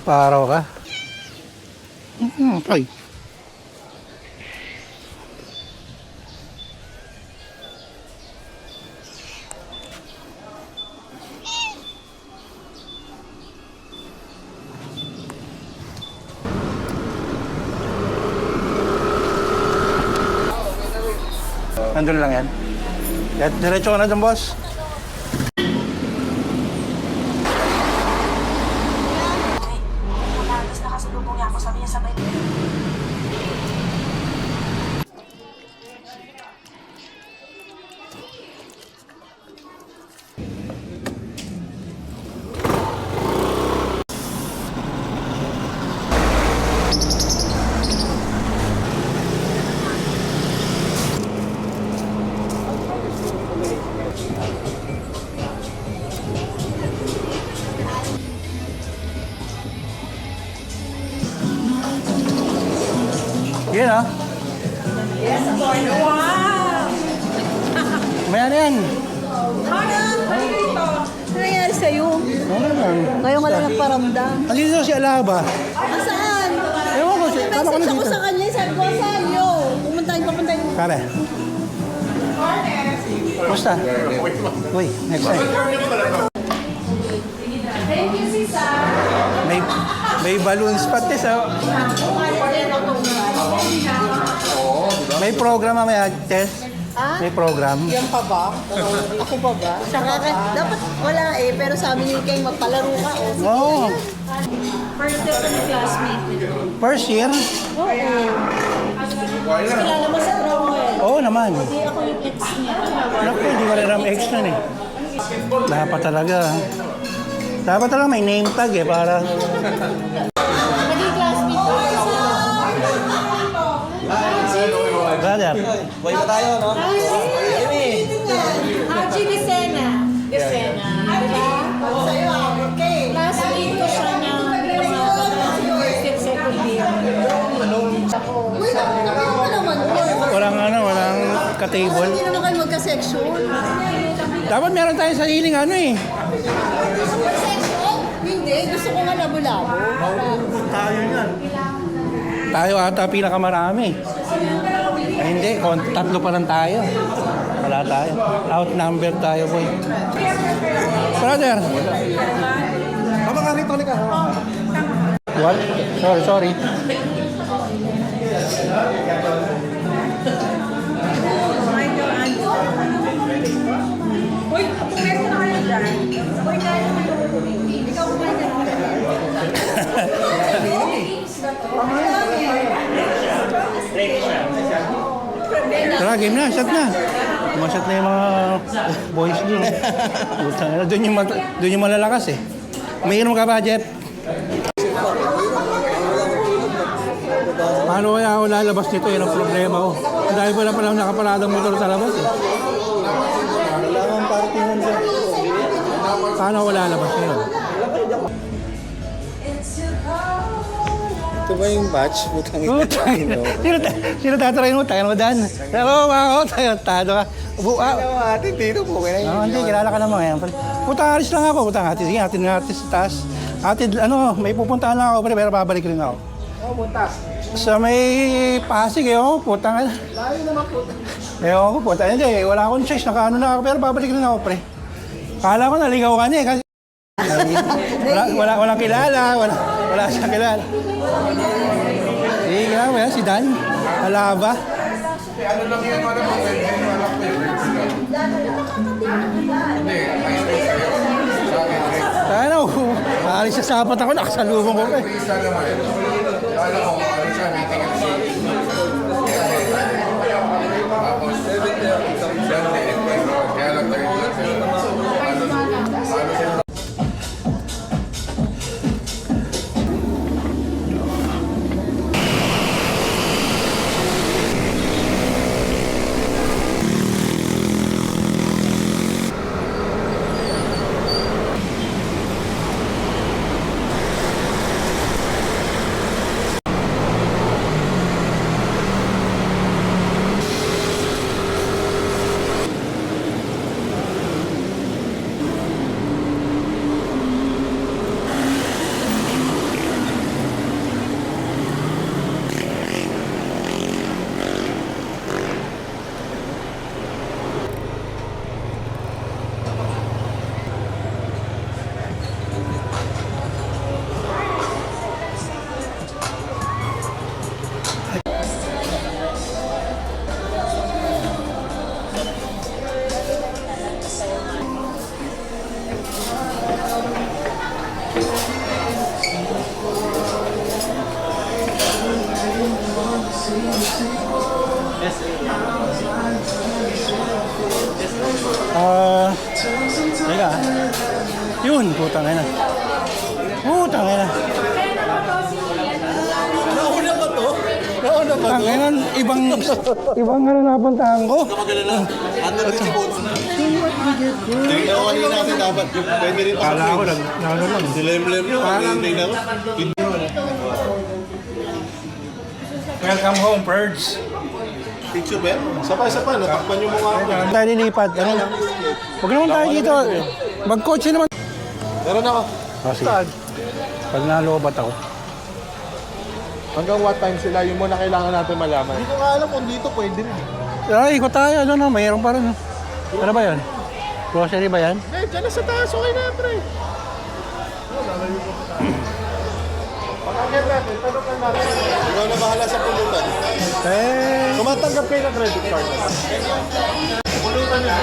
Paro ka. Okay. Nandun lang yan. Diretso ka na dyan, boss. Yan ah. Yes, boy. Wow! Maya na yan. Ano nangyari sa'yo? Ano lang. Ngayon ka lang nagparamdam. Andito si Alaba. Saan? Ewan ko, tama ko na Message ako dito. sa kanya. Sabi ko, saan nyo? Pumuntahin. Kare. Basta. Uy, next time. Thank you, Sisa. May balloons pati sa... May program mamaya, Tess. Ah? May program. Yan pa ba? Ako pa ba? Dapat wala eh. Pero sabi ni Kay, magpalaro ka. Oo. First year ko ng classmate. First year? Oo. Kilala mo sa Cromwell. Oo naman. Hindi ako yung ex niya. Naku, hindi ko rin ex na eh. Dapat talaga. Dapat talaga may name tag eh, para... Naging classmate ko sa... Brother. Buhay pa tayo, no? Haji Vicena. Vicena. Diba? Sa'yo, okay. Classmate ko siya ng first second year. Walang ka-table. Hindi naman kayo magka-section. Dapat meron tayong sariling ano eh. Section? Hindi. Gusto ko nga labo-labo. Tayo yan. Tayo ata pinakamarami. Ay hindi, tatlo pa lang tayo. Wala tayo. Outnumber tayo, boy. Brother. Tama ka rito, ka. What? Sorry. Uy, pumesto na kayo dyan. Uy, kaya naman ikaw kumain na. Tara, game na. Shot na. Umasat na yung mga boys doon. Doon yung malalakas eh. Umiinom ka ba, Jeff? Paano kaya ako lalabas nito? Yan ang problema ko. Dahil wala palang nakaparadang motor sa labas eh. Kailangan parkingan siya. Paano ako lalabas ngayon? Ito ba yung batch? Butang ito. Sino tatry mo? Tayo mo dan. Pero ako, tayo ka. Atin dito po. Hindi, kilala ka naman ngayon. Puta, alis lang ako. Puta, sige, atin sa taas. Atin, may pupuntahan lang ako, pero babalik rin ako. Punta. Sa may Pasig, puta nga. Layo naman po. Ewan ko, puta. Hindi, wala akong choice. Nakaano na ako, pero babalik rin ako, pre. Kala ko naligaw ka niya, kasi... walang kilala, wala siyang kilala. Sige lang, si Dan. Alaba. Ano lang yan, ano mo, Ano, aalis sa sapat ako, nakasalubong ko pa eh. isa naman. Ano mo, ano siya, meeting at si... Tapos, kaya lang tayo lang sila. Ano sila? Teka. Yun, putang ina. Putang ina. Nauna ba to? Nauna ba Putang to? ina, ibang ano napuntahan ko. Ano rin si Bones? Tingnan ko kanina kasi dapat. Pwede rin pa sa Kala ko, face. nagano lang. Dilemlem nyo. Tingnan ko. Welcome home, birds. Picture ba? Sapa-sapa. Natakpan yung mukha ko. Tayo nilipat. Ano? Huwag naman tayo dito. Mag-coach naman. Meron ako. Oh, sige. Pag nalobat ako. Hanggang what time sila? Yung muna kailangan natin malaman. Hindi ko nga alam kung dito pwede rin. Ay, ikot tayo. Ano na, mayroon pa rin. Ano ba yan? Grocery ba yan? Eh, dyan na sa taas. Okay na, pre. Pag-agad natin, tanong lang natin. Ikaw na bahala sa pulutan. Eh, Tumatanggap kayo ng credit card. Pulutan nyo.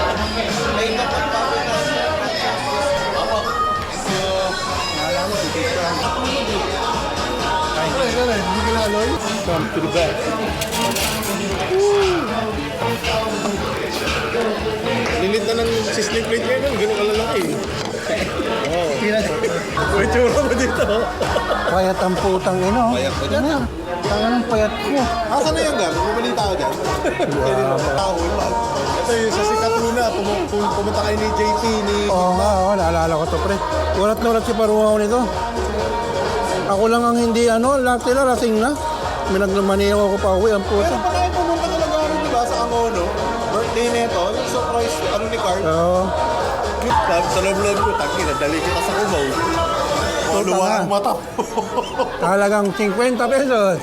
Hindi ka na, Aloy? Come to the back. Lilit na ng sizzling plate kayo nun. Gano'n kalalaki. Oo. May tsura mo dito. payat ang putang ino. Payat ka dyan. Tangan ng payat ko. Asan na yan, Gar? Bumalita ako dyan. Ito yung sa sikat muna. Pumunta kayo ni JP, ni... Oo nga, naalala ko to pre. Ulat na ulat si Paruaw nito. Ako lang ang hindi lahat sila lasing na. Minaglamani ako pa uwi, ang Pero puta. pa kayo pumunta talaga rin, di ba, sa Angono? Birthday nito, yung surprise, ni Carl. Oo. Tapos sa loob-loob ko, taki, nadali kita sa Cubao. Luwa ang mata. Talagang 50 pesos.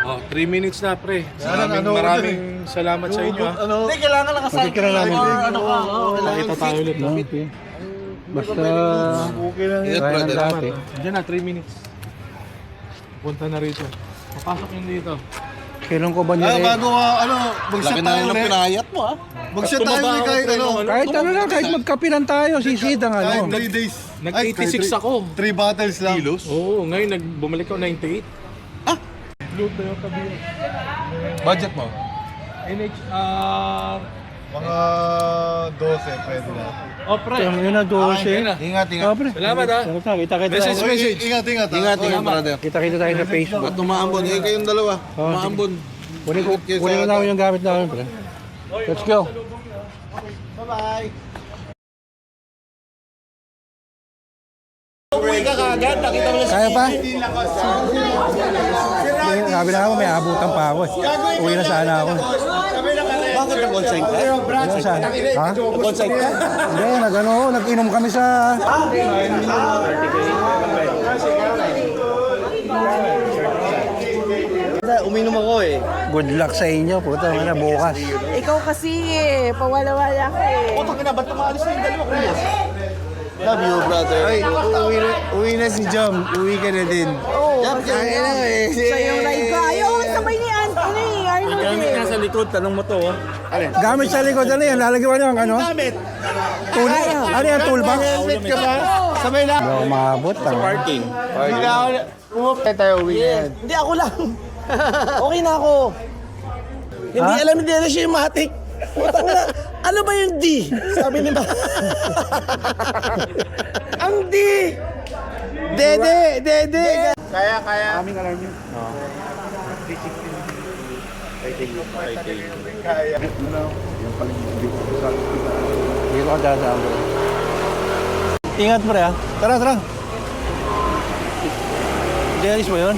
Oh, 3 minutes na, pre. Maraming salamat sa inyo, ha. Hindi, kailangan nakasal. Magkikira namin. Nakita tayo ulit, no? Okay. Basta, Okay lang yun. kaya ng dati. Diyan na, 3 minutes. Punta na rito. Papasok yun dito. Kailan ko ba niya Bago mag-shot tayo ulit. pinayat mo, ha? Mag-shot tayo ulit kahit Kahit ano lang, kahit magkapilan tayo, sisidang Kahit ano. 3 days. Nag-86 ako. 3 bottles lang. Kilos? Oo, ngayon bumalik ako 98. Load na yung tabi. Budget mo? NHR. Mga 12, pwede na. Oh, pre. Yun na, 12. Ingat, Oh, pre. Salamat, ha. Kita-kita Message, tayo. message. Ingat, brother. Kita-kita tayo sa Facebook. At umaambon, kayong dalawa. Oh, Umaambon. Kunin ko namin yung gamit namin, pre. Let's go. Bye-bye. Uwi ka kagad, nakita mo Kaya pa? Sabi na ako, may abutan pa ako. Uwi na sana ako. Bakit na-consent ka? Ano sana? Ha? Na-consent ka? Hindi, nag-inom kami sa... Uminom ako eh. Good luck sa inyo, puta. Mana bukas. Ikaw kasi pawala-wala ka Putang ina, ba't tumaalis na yung dalawa ko? Love you, brother. Ay, uwi na si Jom. Uwi ka na din. Oo, Kaya na eh. sa yung ride ko. Ayaw, sabay ni Arnold eh. Nasa likod, tanong mo to, ha. Gamit sa likod, ano yan? Lalagyan mo ng ano? Gamit. Tool? Ano yan, toolbox? Helmet ka ba? Sabay na. Hindi ako maabot. Parking. Hindi na ako. Umapit tayo, uwi na yan. Hindi ako lang. Okay na ako. Hindi alam ni Dennis yung matik. Putang na. Ano ba yung D? Sabi ni Ang D! Dede! Kaya. Aming alam nyo. Dito ka dadaan. Ingat mo rin, ha? Tara. Dennis mo yun?